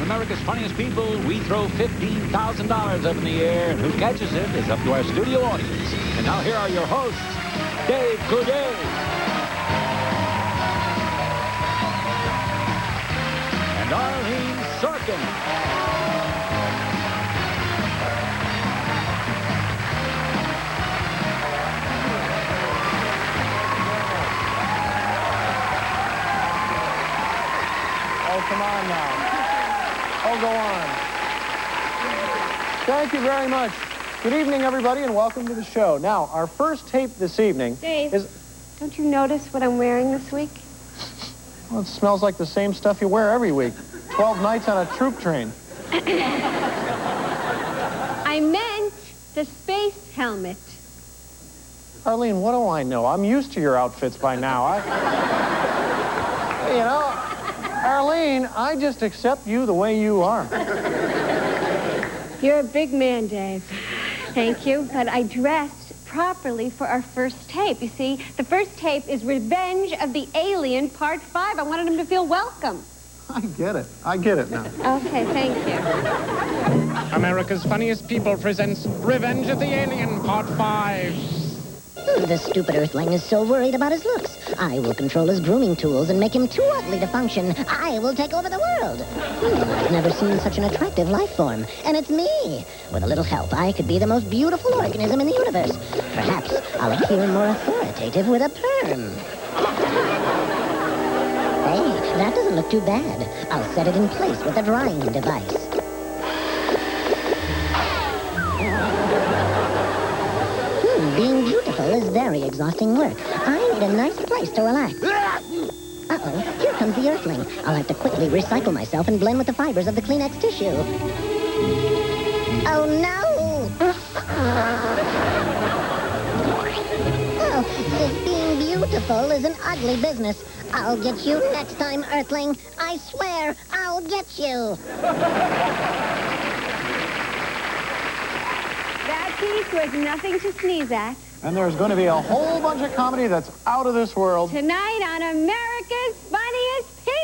On America's Funniest People, we throw $15,000 up in the air, and who catches it is up to our studio audience. And now here are your hosts, Dave Coudet and Arlene Sorkin. Oh, come on now. Oh, go on. Thank you very much. Good evening, everybody, and welcome to the show. Now, our first tape this evening Dave, don't you notice what I'm wearing this week? Well, it smells like the same stuff you wear every week. 12 nights on a troop train. I meant the space helmet. Arlene, what do I know? I'm used to your outfits by now. You know, Arlene, I just accept you the way you are. You're a big man, Dave. Thank you, but I dressed properly for our first tape. You see, the first tape is Revenge of the Alien, Part 5. I wanted him to feel welcome. I get it. I get it now. Okay, thank you. America's Funniest People presents Revenge of the Alien, Part 5. The stupid Earthling is so worried about his looks. I will control his grooming tools and make him too ugly to function. I will take over the world. I've never seen such an attractive life form. And it's me. With a little help, I could be the most beautiful organism in the universe. Perhaps I'll appear more authoritative with a perm. Hey, that doesn't look too bad. I'll set it in place with a drying device. Being beautiful is very exhausting work. I need a nice place to relax. Uh-oh, here comes the Earthling. I'll have to quickly recycle myself and blend with the fibers of the Kleenex tissue. Oh, no! Oh, this being beautiful is an ugly business. I'll get you next time, Earthling. I swear, I'll get you. That piece was nothing to sneeze at. And there's going to be a whole bunch of comedy that's out of this world. Tonight on America's Funniest People!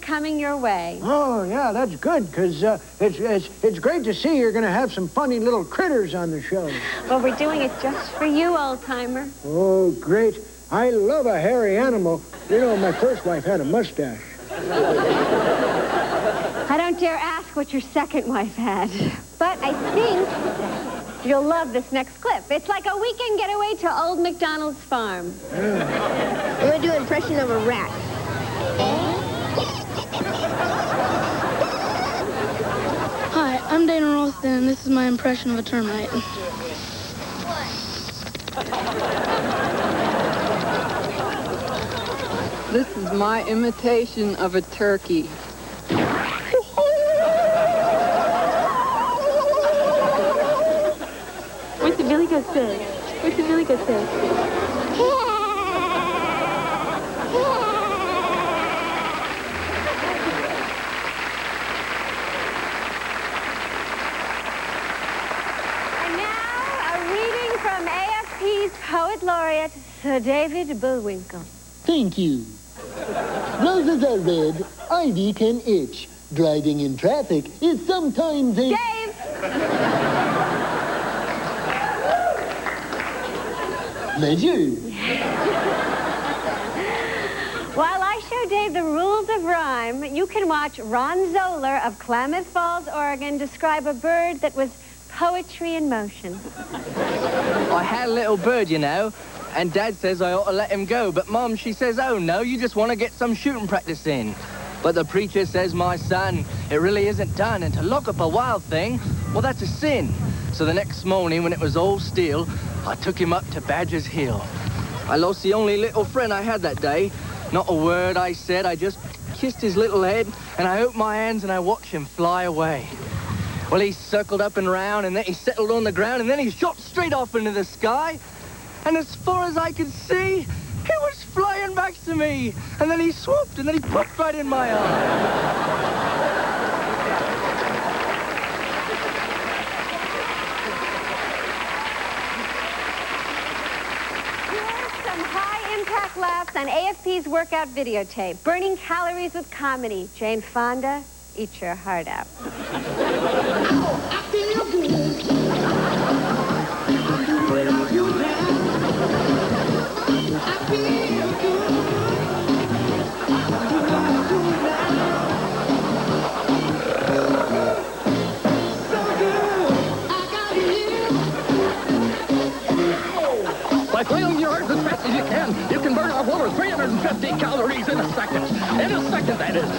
Coming your way. Oh, yeah, that's good, because it's great to see you're going to have some funny little critters on the show. Well, we're doing it just for you, old-timer. Oh, great. I love a hairy animal. You know, my first wife had a mustache. I don't dare ask what your second wife had. But I think you'll love this next clip. It's like a weekend getaway to Old MacDonald's farm. Yeah. I'm going to do an impression of a rat. Hi, I'm Dana Ralston, and this is my impression of a termite. This is my imitation of a turkey. What's the really good say? What's the really good say? Poet Laureate Sir David Bullwinkle. Thank you. Roses are red, ivy can itch. Driving in traffic is sometimes a... Dave! Pleasure. While I show Dave the rules of rhyme, time, you can watch Ron Zoller of Klamath Falls, Oregon, describe a bird that was poetry in motion. I had a little bird, you know, and Dad says I ought to let him go, but Mom, she says, oh, no, you just want to get some shooting practice in. But the preacher says, my son, it really isn't done, and to lock up a wild thing, well, that's a sin. So the next morning, when it was all still, I took him up to Badger's Hill. I lost the only little friend I had that day. Not a word I said, I just kissed his little head, and I opened my hands and I watched him fly away. Well, he circled up and round, and then he settled on the ground, and then he shot straight off into the sky. And as far as I could see, he was flying back to me. And then he swooped, and then he popped right in my arm. High-impact laughs on AFP's workout videotape. Burning calories with comedy. Jane Fonda, eat your heart out. By flailing your arms as fast as you can burn off over 350 calories in a second. In a second, that is.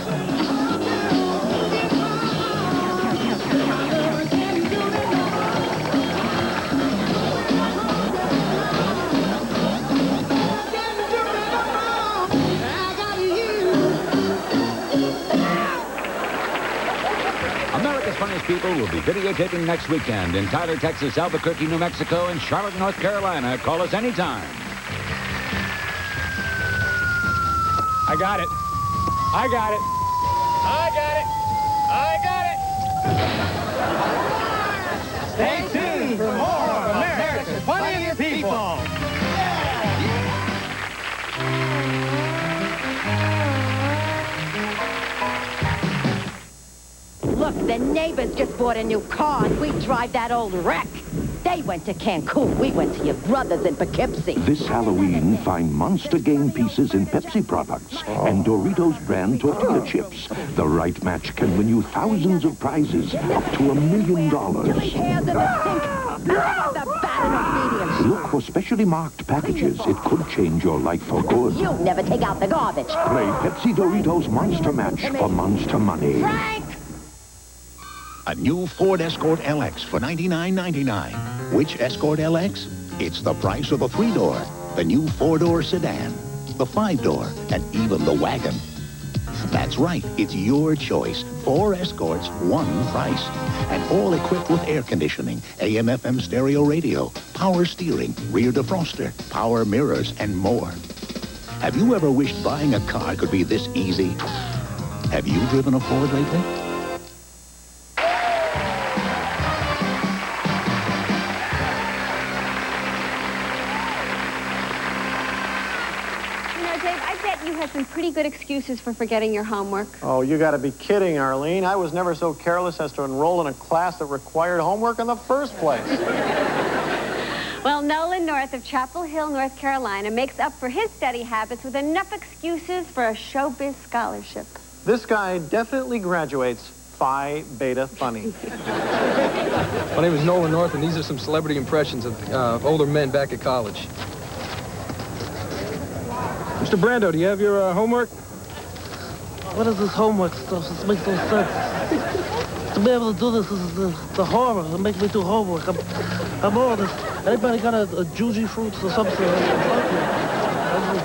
America's Funniest People will be videotaping next weekend in Tyler, Texas, Albuquerque, New Mexico, and Charlotte, North Carolina. Call us anytime. I got it. I got it. I got it. I got it. Stay tuned for more of America's Funniest People. Look, the neighbors just bought a new car, and we drive that old wreck. They went to Cancun. We went to your brother's in Poughkeepsie. This Halloween, find Monster game pieces in Pepsi products and Doritos brand tortilla chips. The right match can win you thousands of prizes, up to $1 million. Look for specially marked packages. It could change your life for good. You never take out the garbage. Play Pepsi Doritos Monster Match for Monster Money. Frank! A new Ford Escort LX for $99.99. Which Escort LX? It's the price of the 3-door, the new 4-door sedan, the 5-door, and even the wagon. That's right, it's your choice. 4 Escorts, 1 price. And all equipped with air conditioning, AM/FM stereo radio, power steering, rear defroster, power mirrors, and more. Have you ever wished buying a car could be this easy? Have you driven a Ford lately? You had some pretty good excuses for forgetting your homework. Oh, you got to be kidding, Arlene. I was never so careless as to enroll in a class that required homework in the first place. Well, Nolan North of Chapel Hill, North Carolina, makes up for his study habits with enough excuses for a showbiz scholarship. This guy definitely graduates Phi Beta Funny. My name is Nolan North, and these are some celebrity impressions of older men back at college. Mr. Brando, do you have your homework? What is this homework stuff? This makes no sense. To be able to do this is the horror. It makes me do homework. I'm all this. Anybody got a juji fruits or something?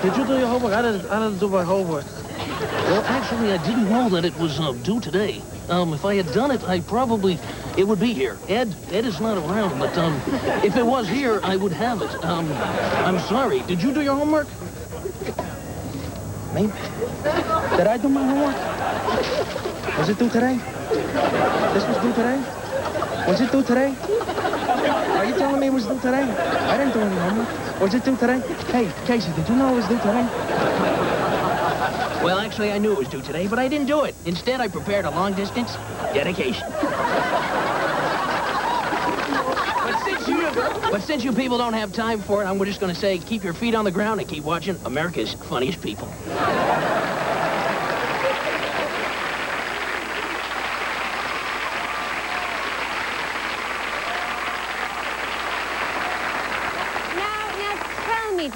Did you do your homework? I didn't do my homework. Well, actually, I didn't know that it was due today. If I had done it, it would be here. Ed is not around, but if it was here, I would have it. I'm sorry. Did you do your homework? Me? Did I do my homework? Was it due today? This was due today? Was it due today? Are you telling me it was due today? I didn't do any homework. Was it due today? Hey, Casey, did you know it was due today? Well, actually, I knew it was due today, but I didn't do it. Instead, I prepared a long-distance dedication. But since you people don't have time for it, I'm just going to say, keep your feet on the ground and keep watching America's Funniest People.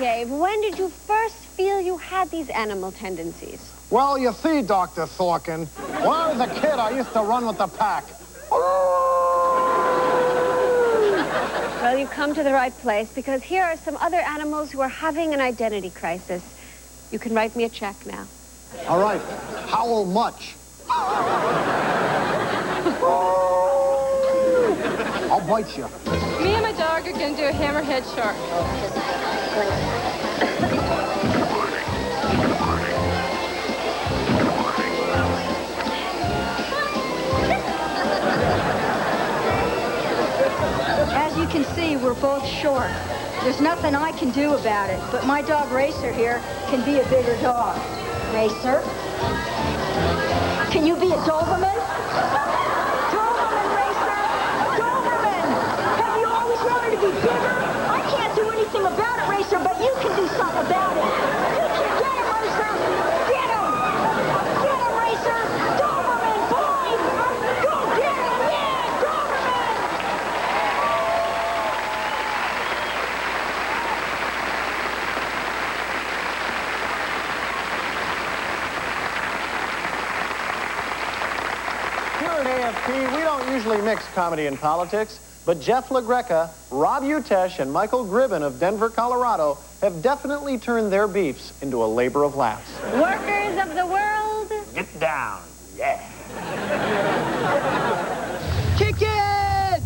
Dave, when did you first feel you had these animal tendencies? Well, you see, Dr. Sorkin, when I was a kid, I used to run with the pack. Well, you've come to the right place, because here are some other animals who are having an identity crisis. You can write me a check now. All right. How much? I'll bite you. Me and my dog are going to do a hammerhead shark. As you can see, we're both short. There's nothing I can do about it, but my dog Racer here can be a bigger dog. Racer? Can you be a Doberman? Doberman, Racer! Doberman! Have you always wanted to be bigger? I can't do anything about it, Racer, but you can do something about it. You can get him, Racer! Get him! Get him, Racer! Doberman, boy! Go get him! Yeah, Doberman! Here at AFP, we don't usually mix comedy and politics, but Jeff LaGreca, Rob Utesh, and Michael Gribben of Denver, Colorado have definitely turned their beefs into a labor of laughs. Workers of the world. Get down, yeah. Kick it!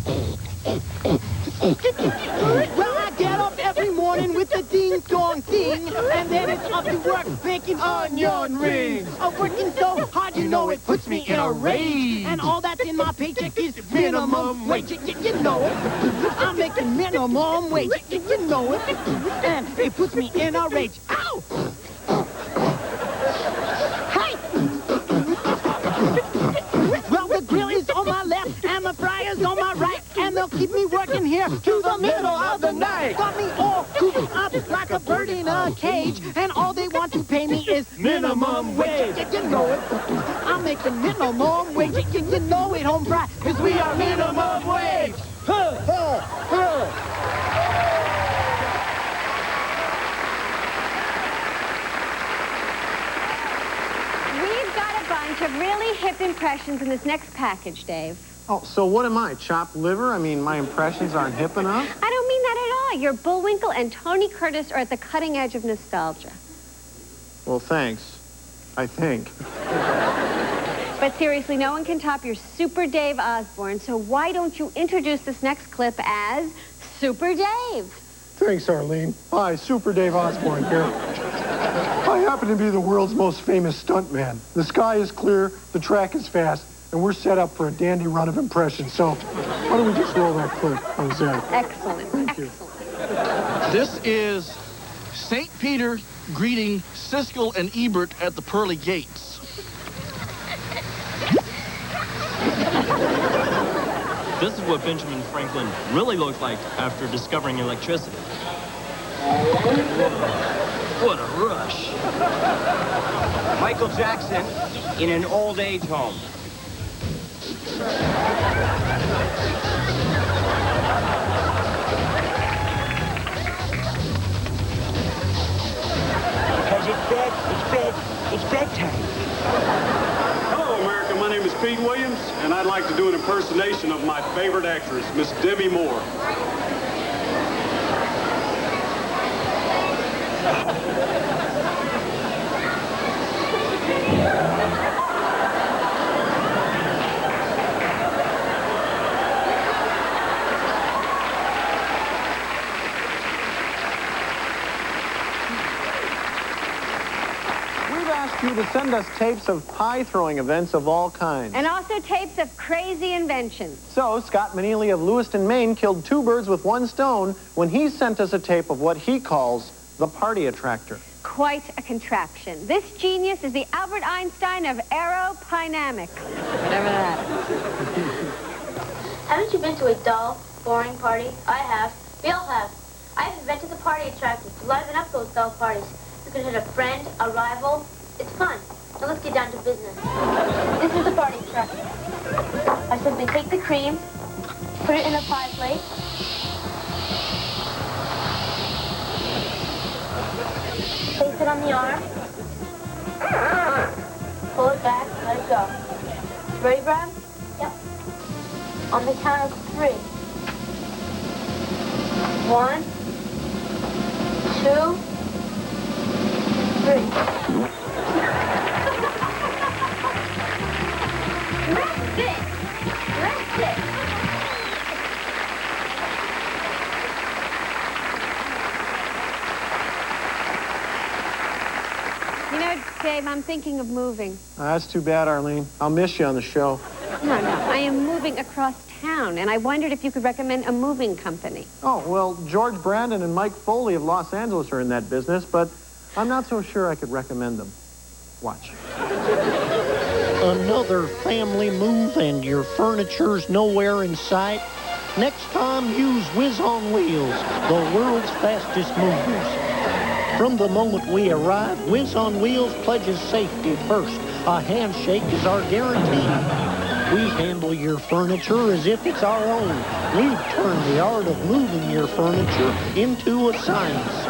Well, I get up every morning with the ding-dong ding, and then it's up to work making onion rings. I'm working so hard, you know it puts me in a rage. And all that's in my paycheck is minimum wage. You know it. I'm making minimum wage. You know it. And it puts me in a rage. Ow! Hey! Well, the grill is on my left, and the fryer's on my right, and they'll keep me working here to the middle of the night. Got me all cooped up like a bird in a cage, and all they want to pay me is minimum wage. You know it. I'm making minimum wage. You know it, home fry, because we are minimum wage. We've got a bunch of really hip impressions in this next package, Dave. Oh, so what am I, chopped liver? I mean, my impressions aren't hip enough? I don't mean that at all. Your Bullwinkle and Tony Curtis are at the cutting edge of nostalgia. Well, thanks. I think. But seriously, no one can top your Super Dave Osborne, so why don't you introduce this next clip as Super Dave? Thanks, Arlene. Hi, Super Dave Osborne here. I happen to be the world's most famous stuntman. The sky is clear, the track is fast, and we're set up for a dandy run of impressions. So why don't we just roll that clip? How's that? Excellent. Thank you. This is St. Peter greeting Siskel and Ebert at the pearly gates. This is what Benjamin Franklin really looked like after discovering electricity. What a rush. Michael Jackson in an old age home. Because it's bedtime. Hello, America. My name is Pete Williams, and I'd like to do an impersonation of my favorite actress, Miss Demi Moore. You to send us tapes of pie-throwing events of all kinds. And also tapes of crazy inventions. So, Scott Manili of Lewiston, Maine killed 2 birds with 1 stone when he sent us a tape of what he calls the party attractor. Quite a contraption. This genius is the Albert Einstein of aerodynamics. Whatever that is. Haven't you been to a dull, boring party? I have. We all have. I've invented the party attractor to liven up those dull parties. You can hit a friend, a rival. It's fun. Now let's get down to business. This is the party attractor. I simply take the cream, put it in a pie plate, Sit on the arm. Pull it back, let it go. Ready, Brad? Yep. On the count of 3. 1, 2, 3. Rest it! Rest it! You know, Dave, I'm thinking of moving. That's too bad, Arlene. I'll miss you on the show. No, I am moving across town, and I wondered if you could recommend a moving company. Oh, well, George Brandon and Mike Foley of Los Angeles are in that business, but I'm not so sure I could recommend them. Watch. Another family move and your furniture's nowhere in sight? Next time, use Whiz on Wheels, the world's fastest movers. From the moment we arrive, Whiz on Wheels pledges safety first. A handshake is our guarantee. We handle your furniture as if it's our own. We've turned the art of moving your furniture into a science.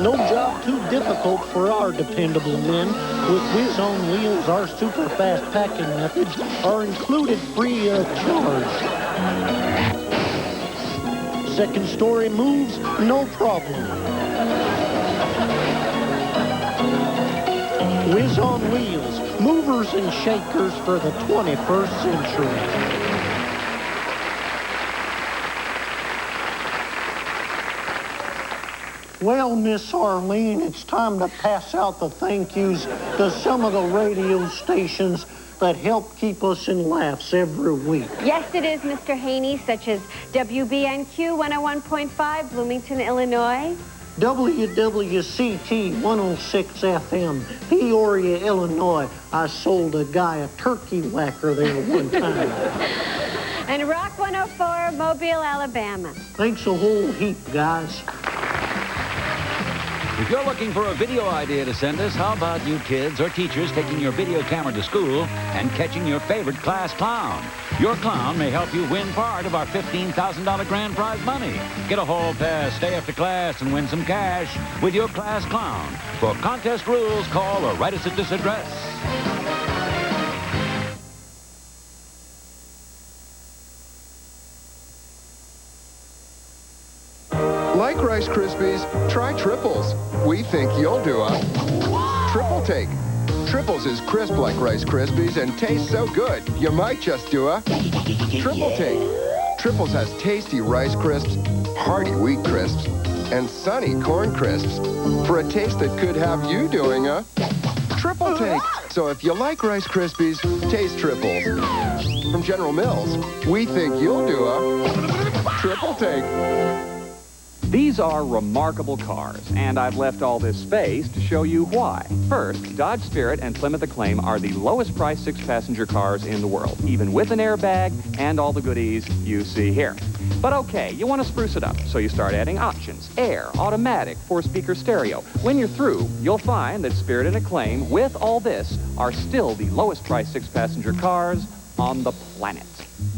No job too difficult for our dependable men. With Whiz on Wheels, our super fast packing methods are included free of charge. Second story moves, no problem. Whiz on Wheels, movers and shakers for the 21st century. Well, Miss Arlene, it's time to pass out the thank yous to some of the radio stations that help keep us in laughs every week. Yes, it is, Mr. Haney, such as WBNQ 101.5, Bloomington, Illinois. WWCT 106 FM, Peoria, Illinois. I sold a guy a turkey whacker there one time. And Rock 104, Mobile, Alabama. Thanks a whole heap, guys. If you're looking for a video idea to send us, how about you kids or teachers taking your video camera to school and catching your favorite class clown? Your clown may help you win part of our $15,000 grand prize money. Get a hall pass, stay after class, and win some cash with your class clown. For contest rules, call or write us at this address. Like Rice Krispies, try triples. We think you'll do a triple take. Triples is crisp like Rice Krispies and tastes so good, you might just do a triple take. Triples has tasty Rice Crisps, hearty Wheat Crisps, and sunny Corn Crisps for a taste that could have you doing a triple take. So if you like Rice Krispies, taste triples. From General Mills, we think you'll do a triple take. These are remarkable cars, and I've left all this space to show you why. First, Dodge Spirit and Plymouth Acclaim are the lowest priced 6-passenger cars in the world, even with an airbag and all the goodies you see here. But okay, you want to spruce it up, so you start adding options. Air, automatic, 4-speaker stereo. When you're through, you'll find that Spirit and Acclaim, with all this, are still the lowest priced 6-passenger cars on the planet.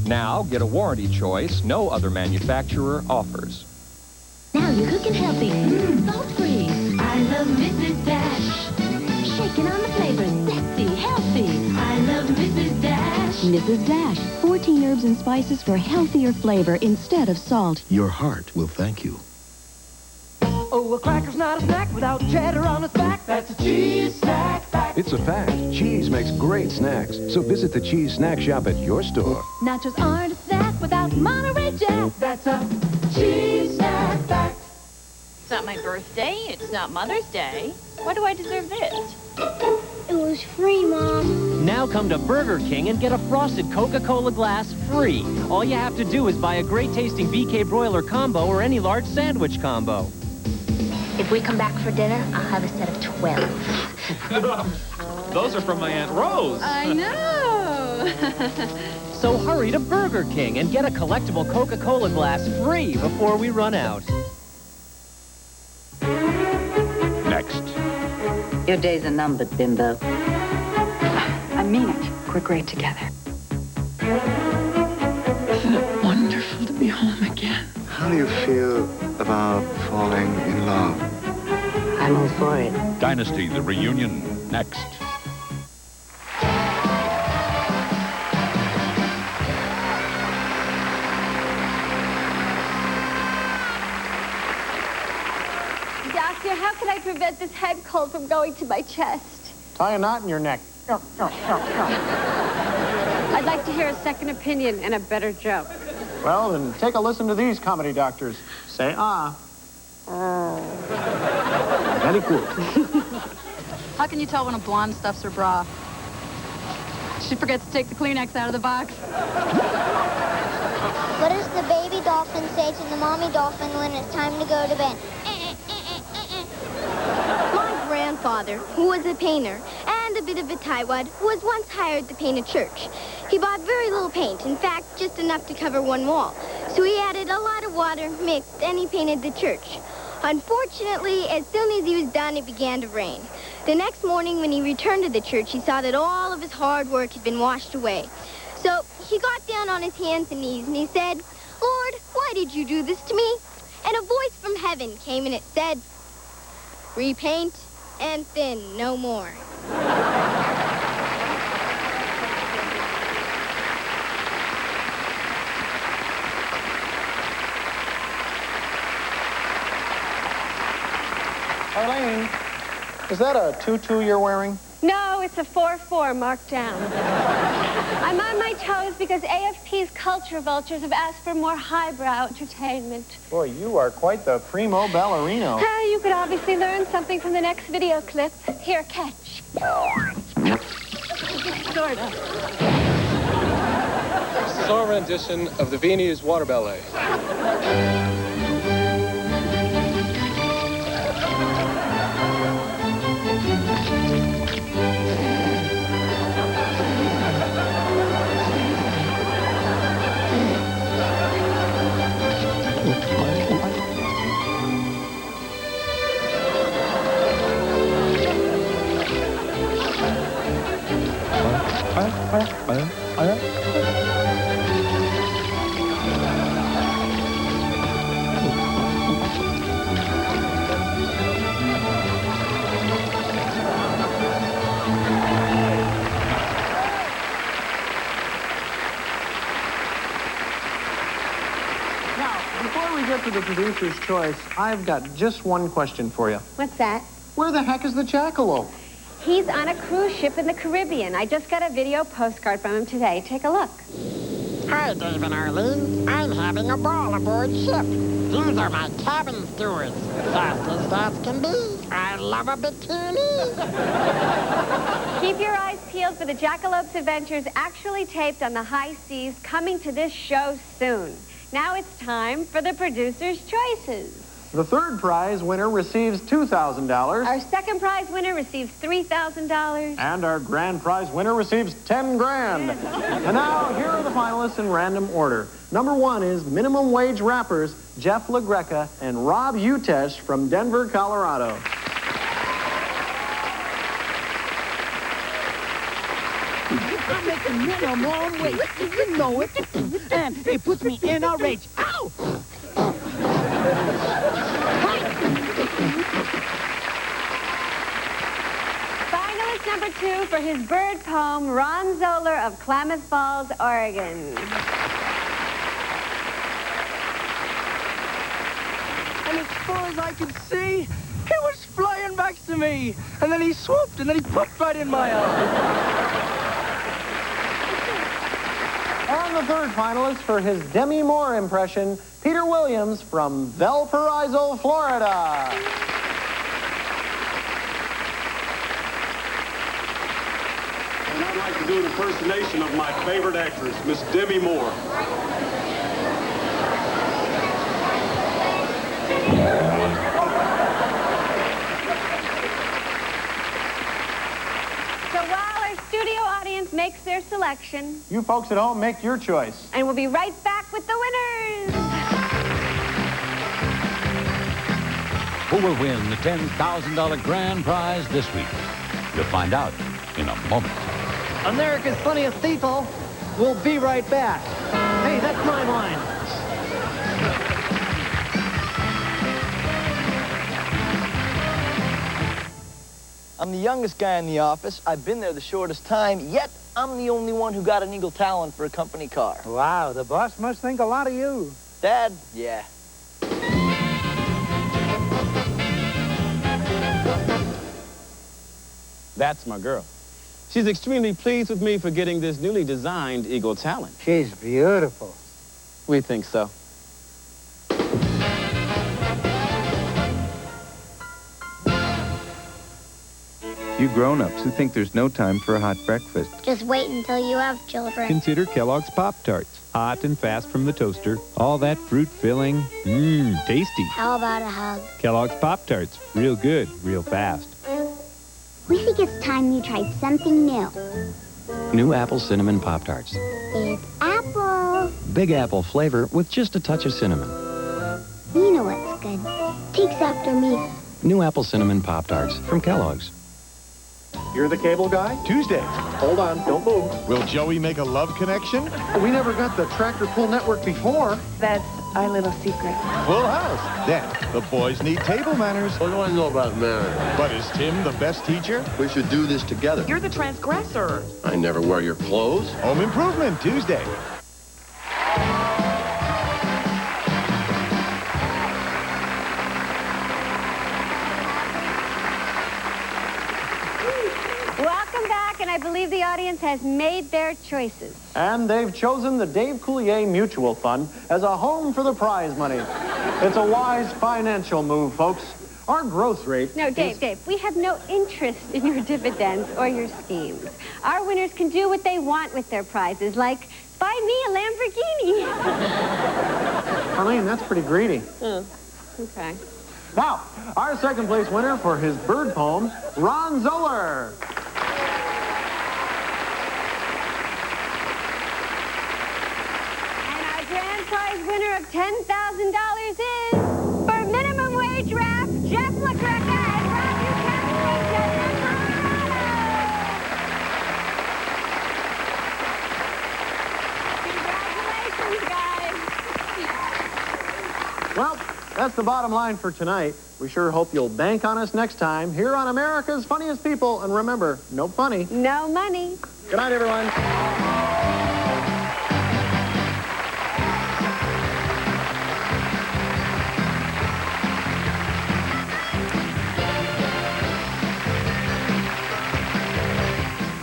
Now, get a warranty choice no other manufacturer offers. Now you're cooking healthy, salt-free. I love Mrs. Dash. Shaking on the flavors, sexy, healthy. I love Mrs. Dash. Mrs. Dash, 14 herbs and spices for healthier flavor instead of salt. Your heart will thank you. Oh, a cracker's not a snack without cheddar on its back. That's a cheese snack fact. It's a fact. Cheese makes great snacks. So visit the cheese snack shop at your store. Nachos aren't a snack without Monterey Jack. That's a cheese snack fact. It's not my birthday. It's not Mother's Day. Why do I deserve this? It was free, Mom. Now come to Burger King and get a frosted Coca-Cola glass free. All you have to do is buy a great-tasting BK broiler combo or any large sandwich combo. If we come back for dinner, I'll have a set of 12. Those are from my Aunt Rose. I know. So hurry to Burger King and get a collectible Coca-Cola glass free before we run out. Next. Your days are numbered, bimbo. I mean it. We're great together. Isn't it wonderful to be home again? How do you feel about falling in love? I I'm all for it. Dynasty, the reunion, next. Doctor, how can I prevent this head cold from going to my chest? Tie a knot in your neck. I'd like to hear a second opinion and a better joke. Well, then take a listen to these comedy doctors. Say ah. Very cool. How can you tell when a blonde stuffs her bra? She forgets to take the Kleenex out of the box. What does the baby dolphin say to the mommy dolphin when it's time to go to bed? My grandfather, who was a painter and a bit of a tightwad, was once hired to paint a church. He bought very little paint, in fact, just enough to cover one wall. So he added a lot of water, mixed, and he painted the church. Unfortunately, as soon as he was done, it began to rain. The next morning, when he returned to the church, he saw that all of his hard work had been washed away. So he got down on his hands and knees, and he said, "Lord, why did you do this to me?" And a voice from heaven came, and it said, "Repaint and thin no more." Arlene, is that a tutu you're wearing? No, it's a 4-4 marked down. I'm on my toes because AFP's culture vultures have asked for more highbrow entertainment. Boy, you are quite the primo ballerino. You could obviously learn something from the next video clip. Here, catch. Sort of. This is our rendition of the Viennese water ballet. Before we get to the producer's choice, I've got just one question for you. What's that? Where the heck is the jackalope? He's on a cruise ship in the Caribbean. I just got a video postcard from him today. Take a look. Hi, Dave and Arlene. I'm having a ball aboard ship. These are my cabin stewards. Fast as fast can be. I love a bikini. Keep your eyes peeled for the Jackalope's adventures actually taped on the high seas, coming to this show soon. Now it's time for the producer's choices. The third prize winner receives $2,000. Our second prize winner receives $3,000. And our grand prize winner receives 10 grand. And now, here are the finalists in random order. Number 1 is minimum wage rappers Jeff LaGreca and Rob Utesh from Denver, Colorado. I'm making minimum wage. You know it. And it puts me in a rage. Ow! Finalist number 2 for his bird poem, Ron Zoller of Klamath Falls, Oregon. And as far as I could see, he was flying back to me. And then he swooped, and then he popped right in my eye. And the third finalist for his Demi Moore impression, Peter Williams from Valparaiso, Florida. And I'd like to do an impersonation of my favorite actress, Miss Demi Moore. So while our studio audience makes their selection, You folks at home, make your choice. and we'll be right back with the winners. Who will win the $10,000 grand prize this week? You'll find out in a moment. America's Funniest People. We'll be right back. Hey, that's my line. I'm the youngest guy in the office. I've been there the shortest time, yet I'm the only one who got an Eagle Talon for a company car. Wow, the boss must think a lot of you. Dad? Yeah. That's my girl. She's extremely pleased with me for getting this newly designed Eagle Talon. She's beautiful. We think so. You grown-ups who think there's no time for a hot breakfast. Just wait until you have children. Consider Kellogg's Pop-Tarts. Hot and fast from the toaster. All that fruit filling. Mmm, tasty. How about a hug? Kellogg's Pop-Tarts. Real good, real fast. We think it's time you tried something new. New Apple Cinnamon Pop-Tarts. It's apple. Big apple flavor with just a touch of cinnamon. You know what's good. Takes after me. New Apple Cinnamon Pop-Tarts from Kellogg's. You're the cable guy? Tuesdays. Hold on, don't move. Will Joey make a love connection? We never got the Tractor Pull Network before. That's our little secret. Full house. Then, the boys need table manners. What do I know about manners? But is Tim the best teacher? We should do this together. You're the transgressor. I never wear your clothes. Home Improvement, Tuesday. Welcome back, and I believe the audience has made their choices. And they've chosen the Dave Coulier Mutual Fund as a home for the prize money. It's a wise financial move, folks. Our growth rate... No, Dave, we have no interest in your dividends or your schemes. Our winners can do what they want with their prizes, like buy me a Lamborghini. Arlene, that's pretty greedy. Oh, okay. Now, our second place winner for his bird poem, Ron Zoller. And our grand prize winner of $10,000 is, for minimum wage rap, Jeff LaGreca and Rob Congratulations, guys. Well, that's the bottom line for tonight. We sure hope you'll bank on us next time here on America's Funniest People. And remember, no funny. No money. Good night, everyone.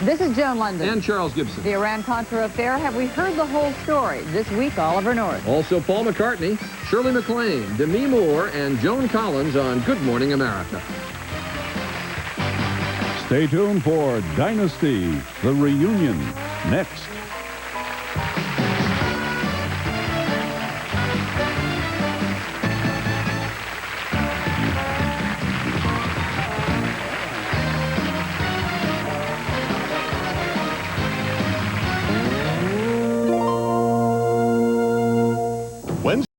This is Joan London. And Charles Gibson. The Iran-Contra affair. Have we heard the whole story? This week, Oliver North. Also Paul McCartney, Shirley MacLaine, Demi Moore, and Joan Collins on Good Morning America. Stay tuned for Dynasty, the reunion, next.